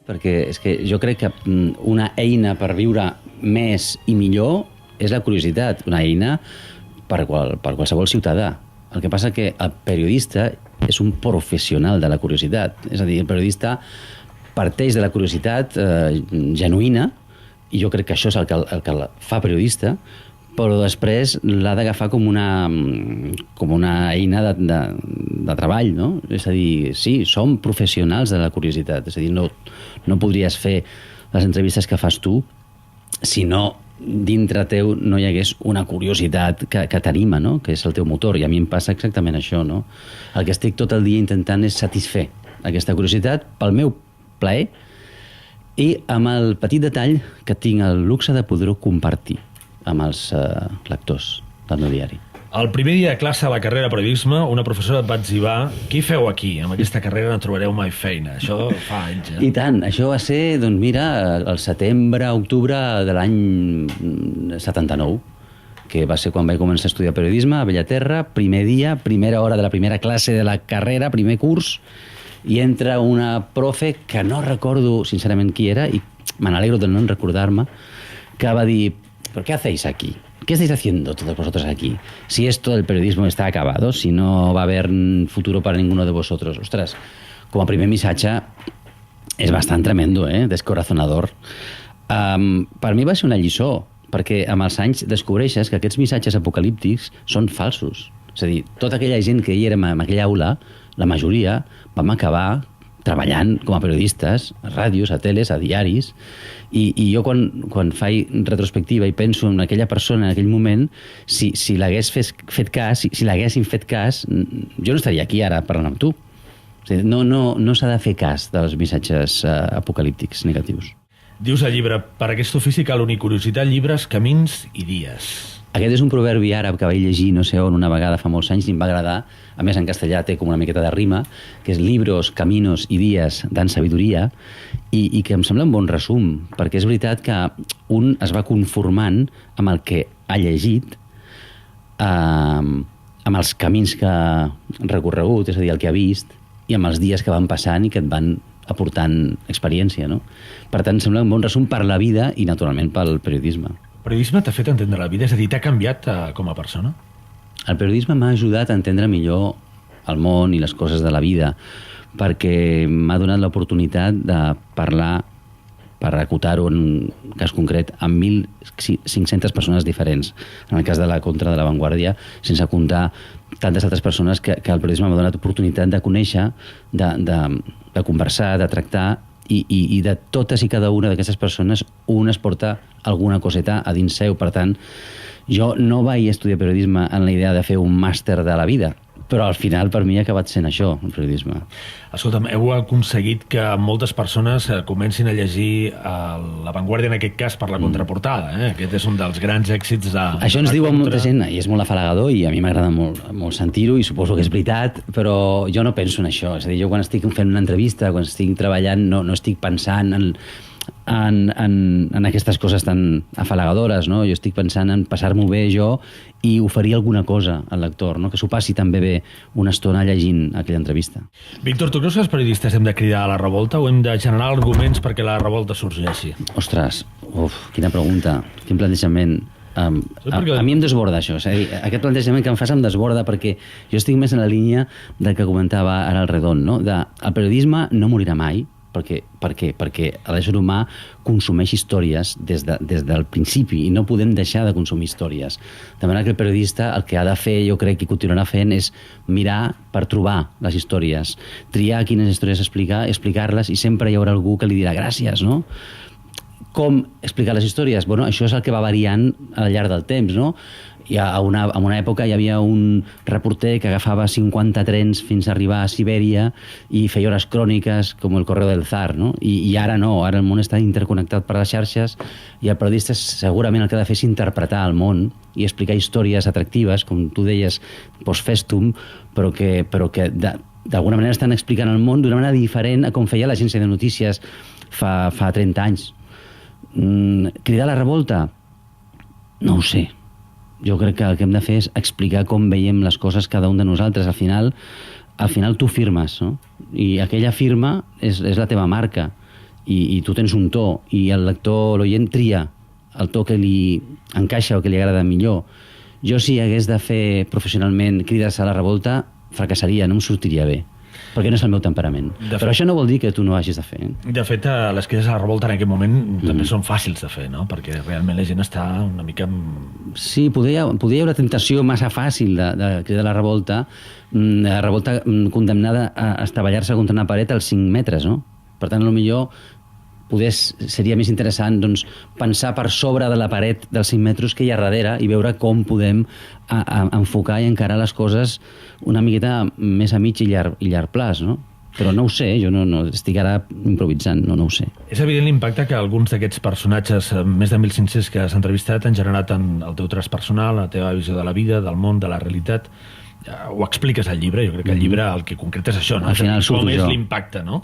perquè és que jo crec que una eina per viure més i millor és la curiositat, una eina per qualsevol ciutadà. El que passa que el periodista és un professional de la curiositat, és a dir, el periodista parteix de la curiositat genuïna, i jo crec que això és el que el fa periodista, però després l'ha d'agafar com una eina de treball, no? És a dir, sí, som professionals de la curiositat, és a dir, no podries fer les entrevistes que fas tu si no dintre teu no hi hagués una curiositat que t'anima, no? Que és el teu motor, i a mi em passa exactament això, no? El que estic tot el dia intentant és satisfer aquesta curiositat pel meu plaer i amb el petit detall que tinc el luxe de poder-ho compartir amb els lectors del meu diari. El primer dia de classe a la carrera de periodisme, una professora et va etzibar: què hi feu aquí? Amb aquesta carrera no trobareu mai feina. Això fa anys, I tant, això va ser, doncs mira, el setembre, octubre de l'any 79, que va ser quan vaig començar a estudiar periodisme a Bellaterra, primer dia, primera hora de la primera classe de la carrera, primer curs, i entra una profe que no recordo sincerament qui era, i me n'alegro de no recordar-me, que va dir: ¿pero qué hacéis aquí? ¿Qué estáis haciendo todos vosotros aquí? Si esto del periodismo está acabado, si no va a haber futuro para ninguno de vosotros. Ostres, com a primer missatge és bastant tremendo, descorazonador. Per mi va ser una lliçó, perquè amb els anys descobreixes que aquests missatges apocalíptics són falsos. És a dir, tota aquella gent que hi érem en aquella aula, la majoria, vam acabar treballant com a periodistes, a ràdios, a teles, a diaris, i jo quan faig retrospectiva i penso en aquella persona en aquell moment, si l'hagués fet cas, si l'haguessin fet cas, jo no estaria aquí ara parlant amb tu. O sigui, no s'ha de fer cas dels missatges apocalíptics negatius. Dius al llibre: per aquest ofici cal unir curiositat, llibres, camins i dies. Aquest és un proverbi àrab que vaig llegir no sé on una vegada fa molts anys i em va agradar. A més, en castellà té com una miqueta de rima, que és libros, caminos i dies dan sabidoria, i que em sembla un bon resum, perquè és veritat que un es va conformant amb el que ha llegit, amb els camins que ha recorregut, és a dir, el que ha vist, i amb els dies que van passant i que et van aportant experiència, no? Per tant, sembla un bon resum per la vida i, naturalment, pel periodisme. El periodisme t'ha fet entendre la vida? És a dir, t'ha canviat com a persona? El periodisme m'ha ajudat a entendre millor el món i les coses de la vida, perquè m'ha donat l'oportunitat de parlar, per acotar-ho en un cas concret, amb 1.500 persones diferents. En el cas de la Contra de la Vanguardia, sense comptar tantes altres persones que el periodisme m'ha donat oportunitat de conèixer, de conversar, de tractar, i de totes i cada una d'aquestes persones un es porta alguna coseta a dins seu. Per tant, jo no vaig estudiar periodisme en la idea de fer un màster de la vida, però al final per mi ha acabat sent això, el periodisme. Escolta'm, heu aconseguit que moltes persones comencin a llegir La Vanguardia, en aquest cas, per la contraportada. Aquest és un dels grans èxits de... Això ens diu molta gent, i és molt afalagador, i a mi m'agrada molt sentir-ho, i suposo que és veritat, però jo no penso en això. És a dir, jo quan estic fent una entrevista, quan estic treballant, no estic pensant en aquestes coses tan afalagadores, no? Jo estic pensant en passar-m'ho bé jo i oferir alguna cosa al lector, no? Que s'ho passi també bé una estona llegint aquella entrevista. Víctor, tu creus que els periodistes hem de cridar a la revolta o hem de generar arguments perquè la revolta sorgeixi? Ostres, quina pregunta, quin plantejament. A mi em desborda això, és a dir, aquest plantejament que em fas em desborda, perquè jo estic més en la línia del que comentava ara el Redon, no? El periodisme no morirà mai, perquè l'ésser humà consumeix històries des del principi i no podem deixar de consumir històries. De manera que el periodista el que ha de fer, jo crec, i continuarà fent, és mirar per trobar les històries, triar quines històries explicar-les, i sempre hi haurà algú que li dirà gràcies, no? Com explicar les històries? Bueno, això és el que va variant al llarg del temps, no? En una època hi havia un reporter que agafava 50 trens fins a arribar a Sibèria i feia hores cròniques com el Correo del Zar, no? I ara no, ara el món està interconnectat per les xarxes i el periodista segurament el que ha de fer és interpretar el món i explicar històries atractives, com tu deies, post festum, però que d'alguna manera estan explicant el món d'una manera diferent a com feia l'agència de notícies fa 30 anys. Cridar a la revolta? No ho sé. Jo crec que el que hem de fer és explicar com veiem les coses cada un de nosaltres. Al final tu firmes, no? I aquella firma és la teva marca. i tu tens un to i el lector, l'oient, tria el to que li encaixa o que li agrada millor. Jo, si hagués de fer professionalment crides a la revolta, fracassaria, no em sortiria bé, perquè no és el meu temperament. Però això no vol dir que tu no hagis de fer. De fet, les crides a la revolta en aquest moment també són fàcils de fer, no? Perquè realment la gent està una mica... Sí, podia hi haver una tentació massa fàcil de cridar a la revolta condemnada a estavellar-se contra una paret als 5 metres, no? Per tant, potser seria més interessant doncs, pensar per sobre de la paret dels 5 metres que hi ha darrere i veure com podem enfocar i encarar les coses una miqueta més a mig i llarg plaç, no? Però no ho sé, jo no estic ara improvisant, no ho sé. És evident l'impacte que alguns d'aquests personatges, més de 1.500 que has entrevistat, han generat en el teu traç personal, la teva visió de la vida, del món, de la realitat. Ho expliques al llibre, jo crec que el llibre el que concreta és això, no? Al final com és l'impacte, no?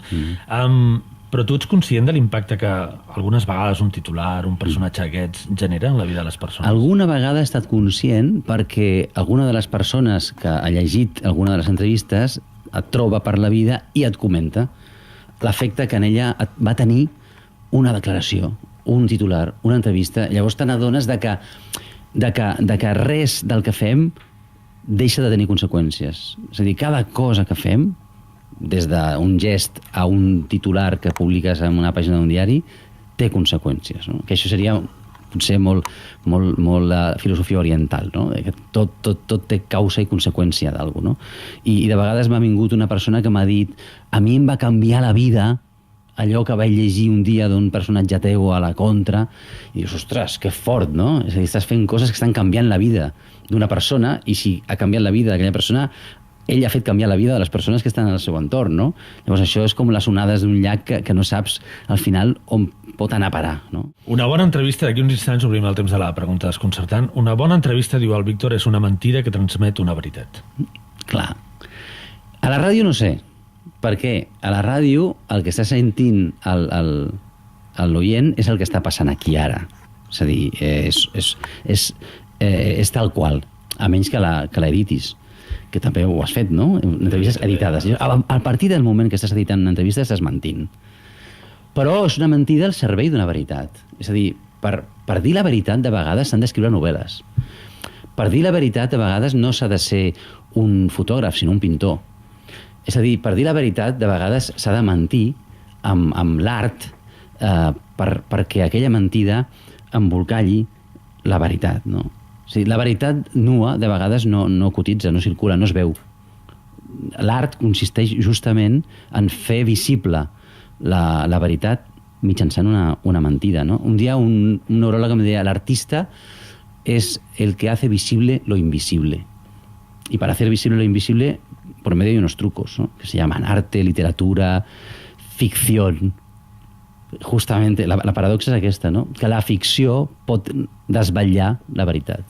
Però tu ets conscient de l'impacte que algunes vegades un titular, un personatge d'aquests genera en la vida de les persones? Alguna vegada he estat conscient perquè alguna de les persones que ha llegit alguna de les entrevistes et troba per la vida i et comenta l'efecte que en ella va tenir una declaració, un titular, una entrevista. Llavors te n'adones de que res del que fem deixa de tenir conseqüències. És a dir, cada cosa que fem, des d'un gest a un titular que publiques en una pàgina d'un diari, té conseqüències, no? Que això seria potser molt la filosofia oriental, no? Que tot té causa i conseqüència d'alguna, no? I de vegades m'ha vingut una persona que m'ha dit a mi em va canviar la vida allò que vaig llegir un dia d'un personatge teu a la contra, i dius, ostres, que fort, no? És a dir, estàs fent coses que estan canviant la vida d'una persona, i si ha canviat la vida d'aquella persona, ell ha fet canviar la vida de les persones que estan al seu entorn, no? Llavors això és com les onades d'un llac que no saps al final on pot anar a parar, no? Una bona entrevista, d'aquí uns instants obrim el temps de la pregunta desconcertant. Una bona entrevista, diu el Víctor, és una mentida que transmet una veritat. Clar. A la ràdio no sé, perquè a la ràdio el que està sentint l'oient és el que està passant aquí ara. És a dir, és tal qual, a menys que l'editis, que també ho has fet, no? Entrevistes editades. A partir del moment que estàs editant una entrevista estàs mentint. Però és una mentida al servei d'una veritat. És a dir, per dir la veritat de vegades s'han d'escriure novel·les. Per dir la veritat de vegades no s'ha de ser un fotògraf, sinó un pintor. És a dir, per dir la veritat de vegades s'ha de mentir amb l'art perquè aquella mentida embolcalli la veritat, no? O sigui, la veritat nua de vegades no cotitza, no circula, no es veu. L'art consisteix justament en fer visible la veritat mitjançant una mentida, no? Un dia un neuròleg em deia l'artista es el que hace visible lo invisible. Y para hacer visible lo invisible, por medio de unos trucos, ¿no? Que se llaman arte, literatura, ficción. Justament la paradoxa és aquesta, no? Que la ficció pot desvetllar la veritat.